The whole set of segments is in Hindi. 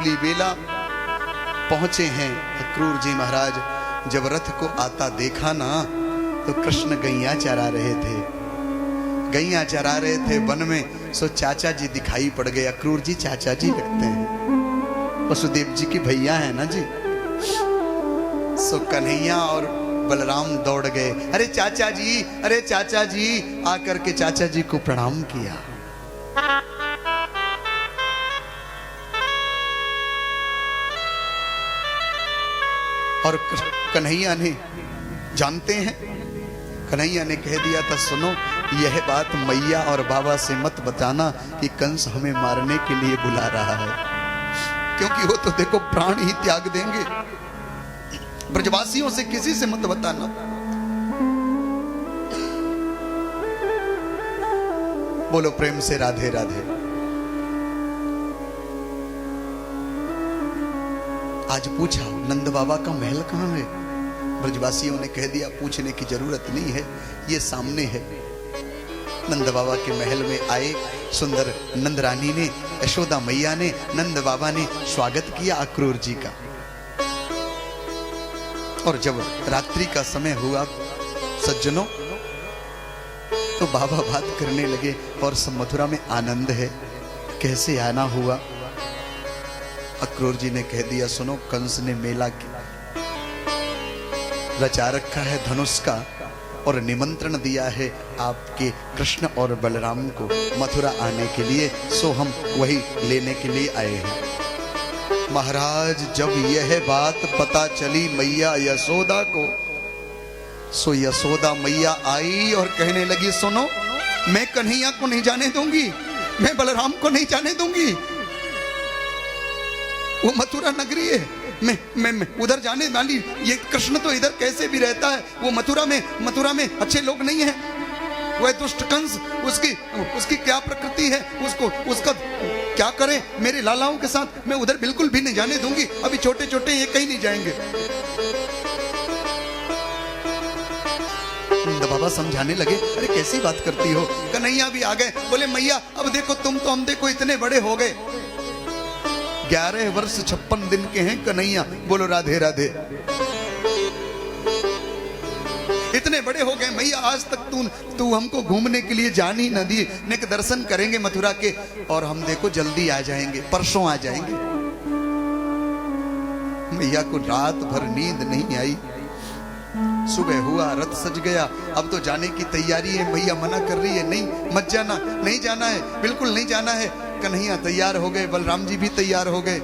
मूली बेला। पहुंचे हैं अक्रूर जी महाराज। जब रथ को आता देखा ना तो कृष्ण गैया चरा रहे थे, गैया चरा रहे थे वन में। सो चाचा जी दिखाई पड़ गए। अक्रूर जी चाचा जी लगते हैं, वसुदेव जी के भैया है ना जी। सो कन्हैया और बलराम दौड़ गए, अरे चाचा जी, अरे चाचा जी। आकर के चाचा जी को प्रणाम किया। और कन्हैया ने, जानते हैं, कन्हैया ने कह दिया था, सुनो यह बात मैया और बाबा से मत बताना कि कंस हमें मारने के लिए बुला रहा है, क्योंकि वो तो देखो प्राण ही त्याग देंगे। ब्रजवासियों से किसी से मत बताना। बोलो प्रेम से राधे राधे। आज पूछा नंद बाबा का महल कहां है? ब्रजवासियों ने कह दिया पूछने की जरूरत नहीं है, ये सामने है। नंद बाबा के महल में आए। सुंदर नंद रानी ने, यशोदा मैया ने, नंद बाबा ने स्वागत किया अक्रूर जी का। और जब रात्रि का समय हुआ सज्जनों, तो बाबा बात करने लगे और सब मथुरा में आनंद है, कैसे आना हुआ? अक्रूर जी ने कह दिया, सुनो कंस ने मेला रचा रखा है धनुष का और निमंत्रण दिया है आपके कृष्ण और बलराम को मथुरा आने के लिए। सो हम वही लेने के लिए आए हैं। महाराज जब यह बात पता चली मैया यशोदा को, सो यशोदा मैया आई और कहने लगी, सुनो मैं कन्हैया को नहीं जाने दूंगी, मैं बलराम को नहीं जाने दूंगी। वो मथुरा नगरी है, मैं उधर जाने वाली, ये कृष्ण तो इधर कैसे भी रहता है। वो मथुरा में अच्छे लोग नहीं है। वह दुष्ट कंस, उसकी क्या प्रकृति है, उसका क्या करे मेरे लालाओं के साथ, मैं उधर बिल्कुल भी नहीं जाने दूंगी। अभी छोटे छोटे ये कहीं नहीं जाएंगे। बाबा समझाने लगे, अरे कैसी बात करती हो? कन्हैया भी आ गए, बोले मैया अब देखो तुम तो हम देखो इतने बड़े हो गए, 11 वर्ष 56 दिन के हैं कन्हैया। बोलो राधे राधे। इतने बड़े हो गए मैया, आज तक तू हमको घूमने के लिए जान ही न दी। नेक दर्शन करेंगे मथुरा के और हम देखो जल्दी आ जाएंगे, परसों आ जाएंगे। मैया को रात भर नींद नहीं आई। सुबह हुआ, रथ सज गया, अब तो जाने की तैयारी है। मैया मना कर रही है, नहीं मत जाना, नहीं जाना है, बिल्कुल नहीं जाना है। कन्हैया तैयार हो गए, बलराम जी भी तैयार हो गए,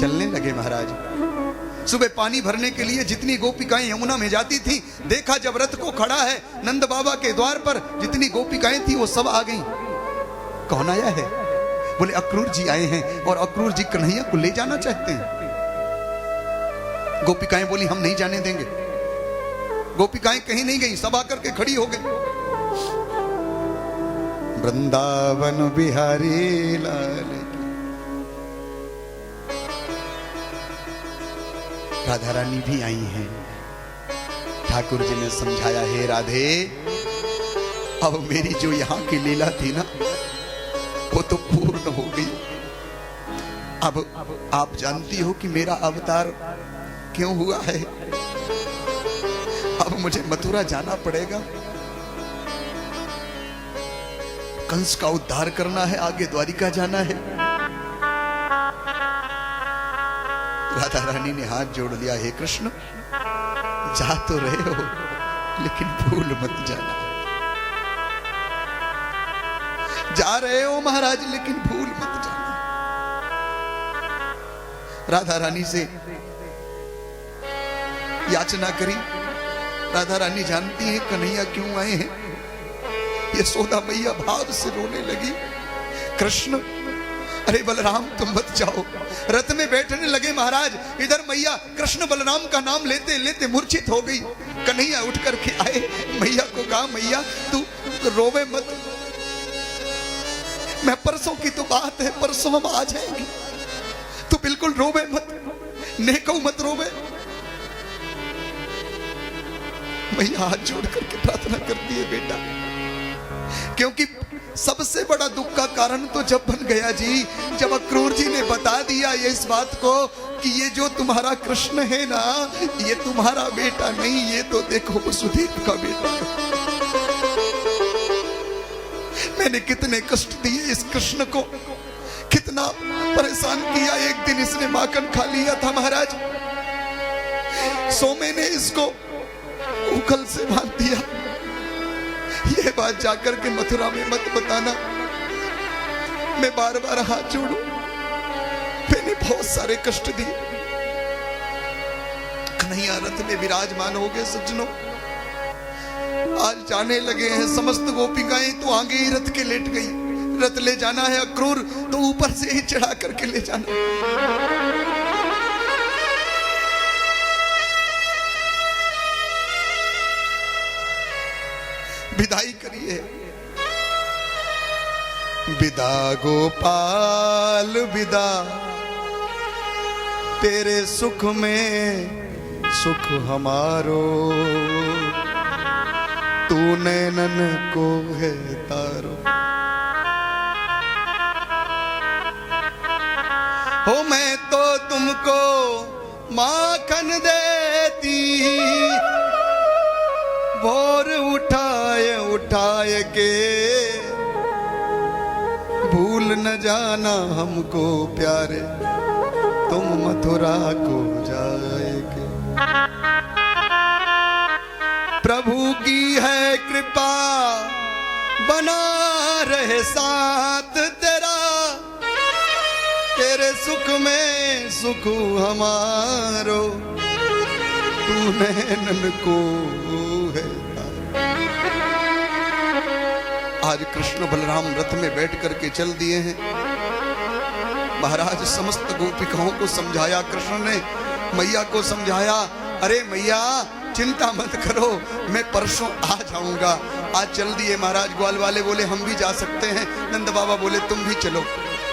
चलने लगे महाराज। सुबह पानी भरने के लिए जितनी गोपिकाएं यमुना में जाती थी, देखा जब रथ को खड़ा है नंद बाबा के द्वार पर, जितनी गोपिकाएं थी वो सब आ गईं। कौन आया है? बोले अक्रूर जी आए हैं और अक्रूर जी कन्हैया को ले जाना चाहते हैं। गोपिकाएं बोली हम नहीं जाने देंगे। गोपिकाएं कहीं नहीं गई, सब आकर के खड़ी हो गई। वृंदावन बिहारी लाल की। राधा रानी भी आई हैं। ठाकुर जी ने समझाया, हे राधे अब मेरी जो यहाँ की लीला थी ना वो तो पूर्ण हो गई। अब आप जानती हो कि मेरा अवतार क्यों हुआ है। अब मुझे मथुरा जाना पड़ेगा, कंस का उद्धार करना है, आगे द्वारिका जाना है। राधा रानी ने हाथ जोड़ लिया, हे कृष्ण जा तो रहे हो लेकिन भूल मत जाना। जा रहे हो महाराज लेकिन भूल मत जाना। राधा रानी से याचना करी। राधा रानी जानती है कन्हैया क्यों आए हैं। यशोदा मैया भाव से रोने लगी, कृष्ण अरे बलराम तुम मत जाओ। रथ में बैठने लगे महाराज, इधर मैया कृष्ण बलराम का नाम लेते लेते मूर्छित हो गई। कन्हैया उठ करके आए, मैया को कहा मैया तू रोवे मत, मैं परसों की तो बात है, परसों हम आ जाएंगे, तू बिल्कुल रोवे मत, नेको मत रोवे। मैया हाथ जोड़ करके प्रार्थना करती है, बेटा क्योंकि सबसे बड़ा दुख का कारण तो जब बन गया जी, जब अक्रूर जी ने बता दिया ये इस बात को कि ये जो तुम्हारा कृष्ण है ना, ये तुम्हारा बेटा नहीं, ये तो देखो वसुदेव का बेटा है। मैंने कितने कष्ट दिए इस कृष्ण को, कितना परेशान किया। एक दिन इसने माखन खा लिया था महाराज, सो मैंने इसको उखल से बांध दिया। ये बात जाकर के मथुरा में मत बताना, मैं बार बार हाथ जोड़ू, मैंने बहुत सारे कष्ट दिए। कन्हैया रथ में विराजमान हो गए सज्जनों, आज जाने लगे हैं समस्त गोपिकाएं, तो आगे ही रथ के लेट गई। रथ ले जाना है अक्रूर तो ऊपर से ही चढ़ा करके ले जाना। विदाई करिए, विदा गोपाल विदा, तेरे सुख में सुख हमारो, तू नैनन को है तारो। हो मैं तो तुमको माखन देती, भोर उठाए उठाए के, भूल न जाना हमको प्यारे, तुम मथुरा को जाएगे। प्रभु की है कृपा, बना रहे साथ तेरा, तेरे सुख में सुख हमारो, तू नैनन को है। आज कृष्ण बलराम रथ में बैठ करके चल दिए हैं। महाराज समस्त गोपिकाओं को समझाया, कृष्ण ने मैया को समझाया, अरे मैया चिंता मत करो, मैं परसों आ जाऊंगा। आज चल दिए महाराज। ग्वाल वाले बोले हम भी जा सकते हैं, नंद बाबा बोले तुम भी चलो,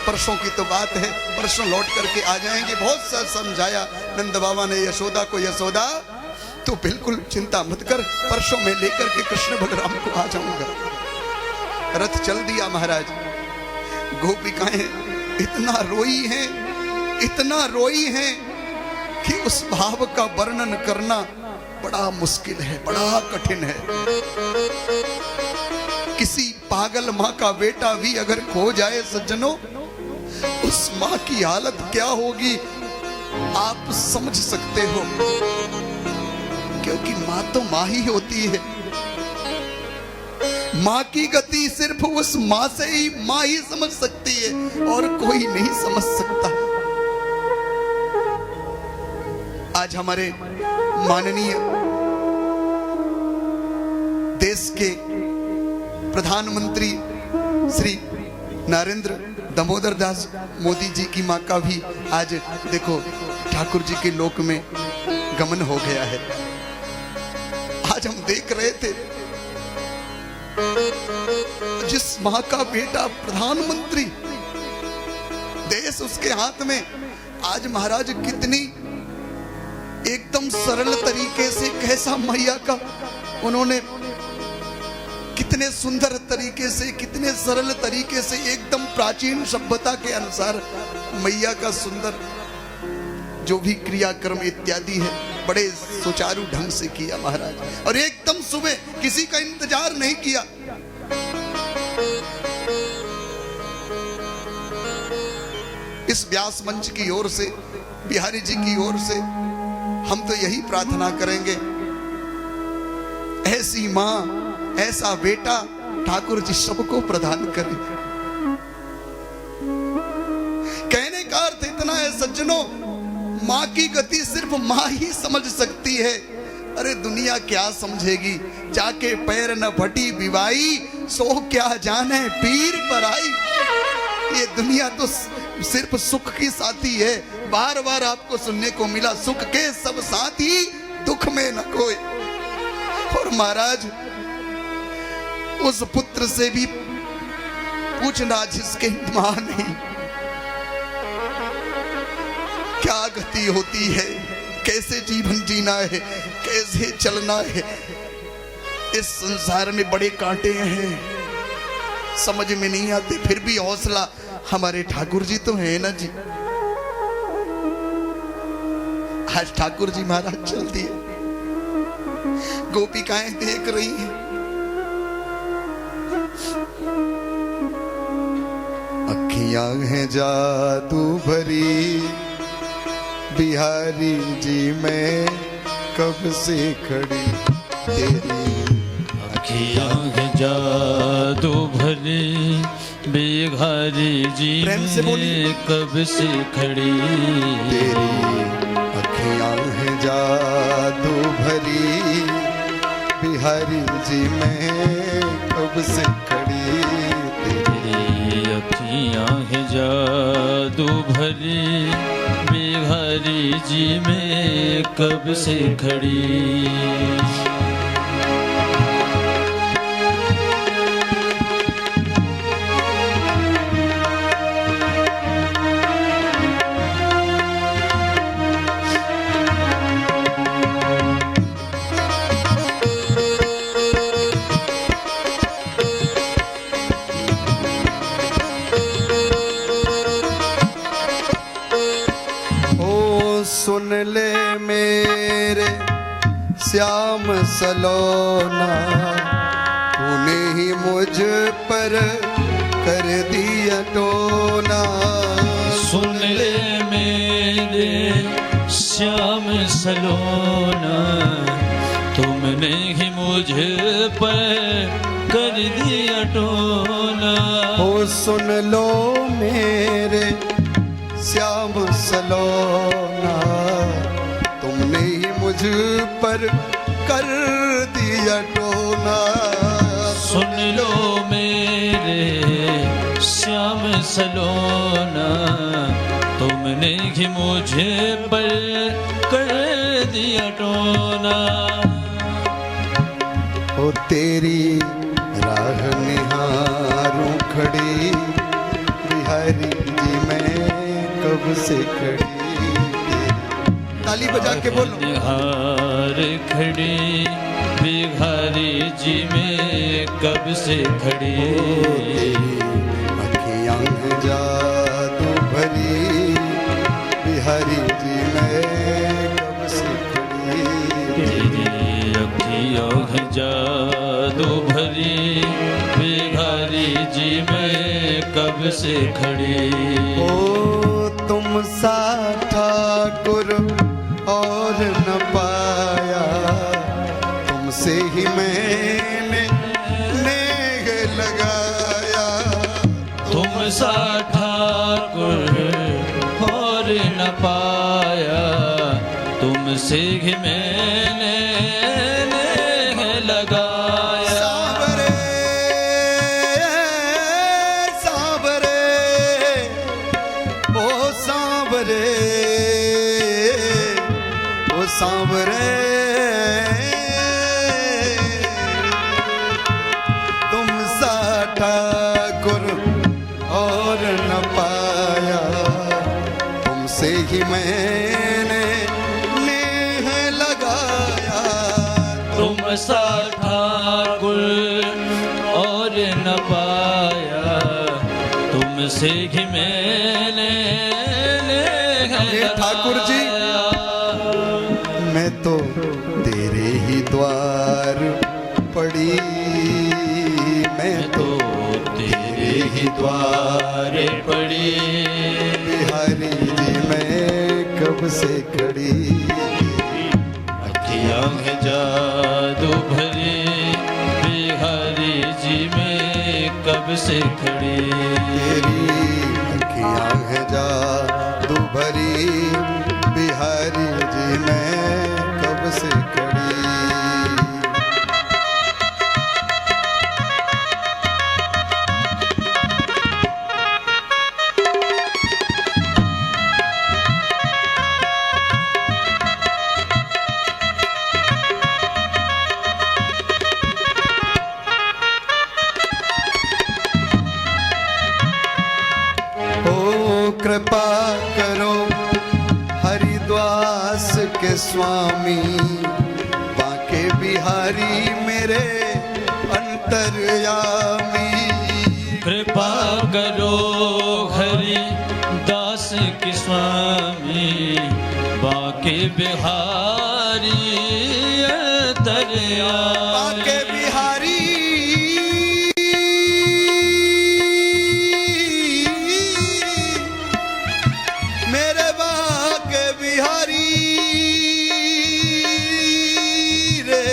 परसों की तो बात है, परसों लौट करके आ जाएंगे। बहुत सा समझाया नंद बाबा ने यशोदा को, यशोदा तो बिल्कुल चिंता मत कर, परसों मैं लेकर के कृष्ण बलराम को आ जाऊंगा। रथ चल दिया महाराज। गोपिकाएं इतना रोई हैं, इतना रोई हैं कि उस भाव का वर्णन करना बड़ा मुश्किल है, बड़ा कठिन है। किसी पागल माँ का बेटा भी अगर खो जाए सज्जनों, उस माँ की हालत क्या होगी आप समझ सकते हो, क्योंकि माँ तो माँ ही होती है। माँ की गति सिर्फ उस माँ से ही माँ ही समझ सकती है, और कोई नहीं समझ सकता। आज हमारे माननीय देश के प्रधानमंत्री श्री नरेंद्र दामोदर दास मोदी जी की माँ का भी आज देखो ठाकुर जी के लोक में गमन हो गया है। आज हम देख रहे थे जिस माँ का बेटा प्रधानमंत्री, देश उसके हाथ में, आज महाराज कितनी एकदम सरल तरीके से, कैसा मैया का उन्होंने कितने सुंदर तरीके से, कितने सरल तरीके से, एकदम प्राचीन सभ्यता के अनुसार मैया का सुंदर जो भी क्रियाक्रम इत्यादि है बड़े सुचारू ढंग से किया महाराज। और एकदम सुबह, किसी का इंतजार नहीं किया। इस व्यास मंच की ओर से, बिहारी जी की ओर से हम तो यही प्रार्थना करेंगे, ऐसी माँ, ऐसा बेटा ठाकुर जी सबको प्रदान करें। कहने का अर्थ इतना है सज्जनों, माँ की गति सिर्फ माँ ही समझ सकती है। अरे दुनिया क्या समझेगी, जाके पैर न भटी बिवाई, सो क्या जाने पीर पर आई। ये दुनिया तो सिर्फ सुख की साथी है। बार बार आपको सुनने को मिला, सुख के सब साथी दुख में न कोई। और महाराज उस पुत्र से भी पूछना जिसके मां नहीं, क्या गति होती है, कैसे जीवन जीना है, कैसे चलना है। इस संसार में बड़े कांटे हैं, समझ में नहीं आते, फिर भी हौसला हमारे ठाकुर जी तो है ना जी। आज ठाकुर जी महाराज चल दिए, गोपिकाएं देख रही हैं। अखियां हैं जादू भरी बिहारी जी मैं कब से खड़ी तेरी। अखियां हैं जादू भरी बिहारी जी में कब से खड़ी तेरी। अखियां हैं जादू भरी बिहारी जी में कब से खड़ी तेरी। अखियां हैं जादू भरी बिहारी जी में कब से खड़ी। सुन ले मेरे श्याम सलोना, तूने ही मुझ पर कर दिया टोना। सुन ले मेरे श्याम सलोना, तुमने ही मुझ पर कर दिया टोना। ओ सुन लो मेरे श्याम सलोना, तुमने ही मुझ पर कर दिया टोना। सुन लो मेरे श्याम सलोना, तुमने ही मुझे पर कर दिया टोना। ओ तेरी राह निहारूं खड़ी बिहारी जी मैं कब से खड़ी। ताली बजा के बोलो। निहार खड़ी बिहारी जी में कब से खड़ी। अखियां हैं जादू भरी बिहारी जी में कब से खड़ी। तेरी अखियां हैं जादू भरी बिहारी जी में कब से खड़ी। ओ तुम सा ठाकुर और न पाया, तुमसे ही मैंने नेह लगाया। तुम सा ठाकुर और न पाया, तुमसे ही मैंने नेह लगाया। सांवरे सांवरे ओ सांवरे ओ सांवरे, तुम सा ठाकुर और न पाया, तुमसे ही मैंने नेह लगाया। तुम सा ठाकुर और न पाया, तुमसे ही मैंने ये ठाकुर जी मैं तो तेरे ही द्वार पड़ी, मैं तो तेरे ही द्वार पड़ी। बिहारी जी मैं कब से खड़ी। अखियां हैं जादू भरी बिहारी जी में कब से खड़ी। तेरी अखियां हैं जादू भरी बिहारी जी मैं कब से खड़ी। कृपा करो हरिद्वास के स्वामी, बांके बिहारी मेरे अंतर्यामी। करो हरि दास के स्वामी बाके बिहारी तरया बाके बिहारी मेरे बाके बिहारी रे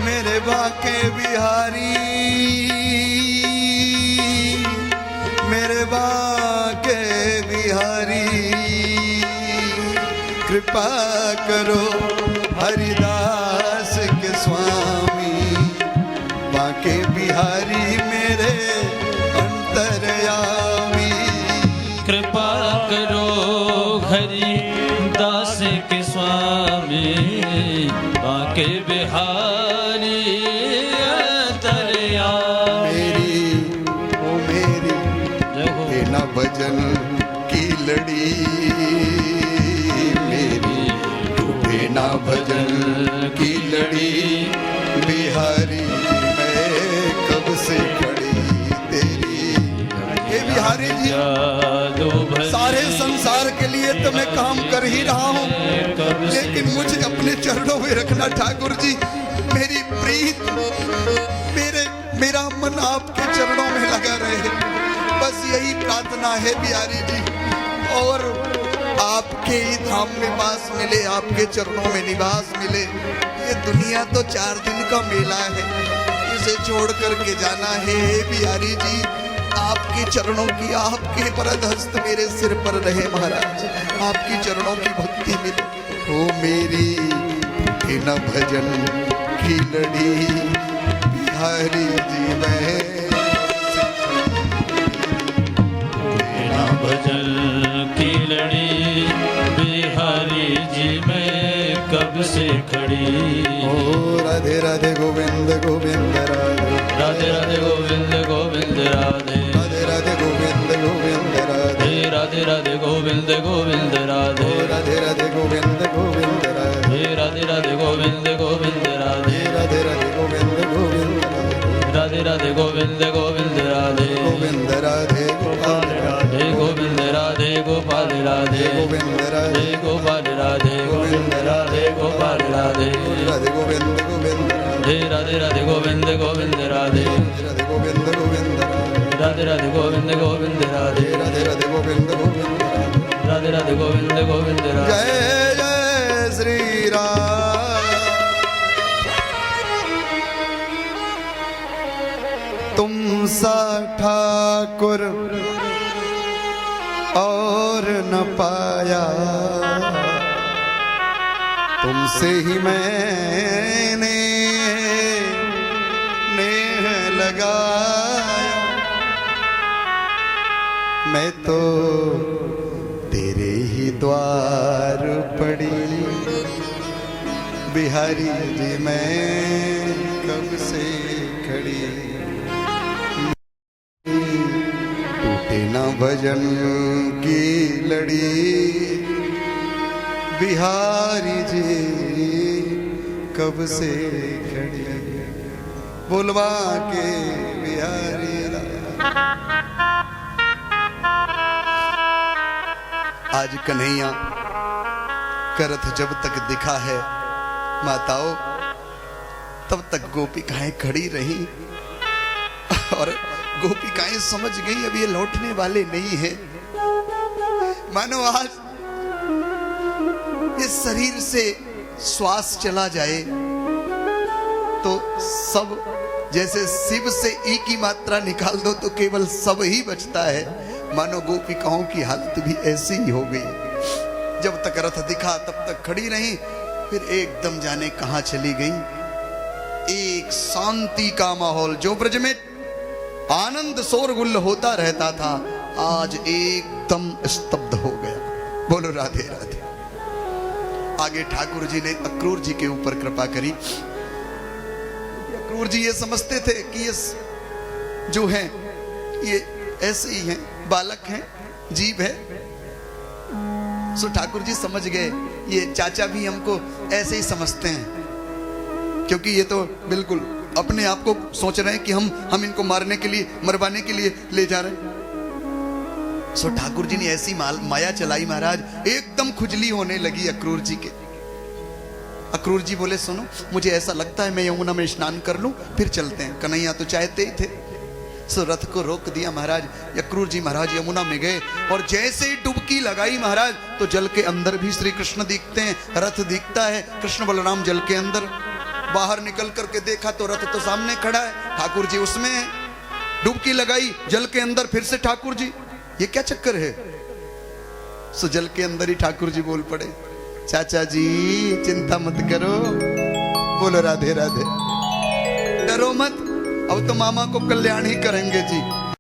मेरे बाके बिहारी मेरे बाके बिहारी कृपा करो हरिदास के स्वामी बाके बिहारी मेरे अंतर्यामी कृपा करो हरि दास के स्वामी बाके बिहारी तरया मेरी ये न भजन की लड़ी मेरी टूटे ना भजन की लड़ी बिहारी मैं कब से खड़ी तेरी हे बिहारी जी सारे संसार के लिए तो मैं काम कर ही रहा हूँ लेकिन मुझे अपने चरणों में रखना ठाकुर जी मेरी प्रीत मेरा मन आपके चरणों में लगा रहे बस यही प्रार्थना है बिहारी जी और आपके ही धाम में वास मिले आपके चरणों में निवास मिले ये दुनिया तो 4 दिन का मेला है इसे छोड़ करके जाना है बिहारी जी आपके चरणों की आपके परद हस्त मेरे सिर पर रहे महाराज आपकी चरणों की भक्ति मिले ओ मेरी न भजन की लड़ी बिहारी जी मैं भजन की लड़ी बिहारी जी मैं कब से खड़ी ओ राधे राधे गोविंद गोविंद राधे राधे राधे गोविंद गोविंद राधे राधे राधे गोविंद गोविंद राधे राधे राधे गोविंद गोविंद राधे राधे राधे गोविंद गोविंद राधे राधे राधे गोविंद गोविंद राधे राधे राधे गोविंद गोविंद राधे राधे गोविंद गोविंद राधे गोविंद राधे गोपाल राधे गोविंद राधे गोपाल राधे गोविंद राधे गोपाल राधे गोविंद राधे गोपाल राधे राधे गोविंद गोविंद राधे राधे गोविंद गोविंद राधे राधे गोविंद गोविंद राधे राधे गोविंद गोविंद राधे राधे राधे गोविंद गोविंद राधे राधे गोविंद गोविंद राधे जय जय श्री राम तुम सा ठाकुर और न पाया तुमसे ही मैंने नेह लगाया मैं तो तेरे ही द्वार पड़ी बिहारी जी मैं कब से खड़ी टूटे ना भजन की लड़ी बिहारी जी कब से खड़ी बोलवा के बिहारी आज कन्हैया करत जब तक दिखा है माताओं तब तक गोपिकाएं खड़ी रही और गोपिकाएं समझ गई अब ये लौटने वाले नहीं है मानो आज इस शरीर से श्वास चला जाए तो सब जैसे शिव से ई की मात्रा निकाल दो तो केवल सब ही बचता है मानो गोपिकाओं की हालत भी ऐसी ही हो गई जब तक रथ दिखा तब तक खड़ी रही फिर एकदम जाने कहां चली गई एक शांति का माहौल जो ब्रज में आनंद शोरगुल होता रहता था आज एकदम स्तब्ध हो गया बोलो राधे राधे आगे ठाकुर जी ने अक्रूर जी के ऊपर कृपा करी अक्रूर जी ये समझते थे कि ये जो हैं ये ऐसे ही हैं बालक हैं जीव है सो ठाकुर जी समझ गए ये चाचा भी हमको ऐसे ही समझते हैं क्योंकि ये तो बिल्कुल अपने आप को सोच रहे हैं कि हम इनको मारने के लिए, मरवाने के लिए ले जा रहे हैं। सो ठाकुर जी ने ऐसी माया चलाई महाराज, एकदम खुजली होने लगी अक्रूर जी के। अक्रूर जी बोले सुनो, मुझे ऐसा लगता है मैं यमुना में स्नान कर लूं, फिर चलते हैं। कन्हैया तो चाहते ही थे। सो रथ को रोक दिया महाराज। अक्रूर जी महाराज यमुना में गए और जैसे ही डुबकी लगाई महाराज, तो जल के अंदर भी श्री कृष्ण दिखते हैं, रथ दिखता है, कृष्ण बलराम जल के अंदर। बाहर निकल करके देखा तो रथ तो सामने खड़ा है, ठाकुर जी उसमें है। डुबकी लगाई जल के अंदर, फिर से ठाकुर जी, ये क्या चक्कर है? सो जल के अंदर ही ठाकुर जी बोल पड़े, चाचा जी चिंता मत करो, बोलो राधे राधे, डरो मत, अब तो मामा को कल्याण ही करेंगे जी।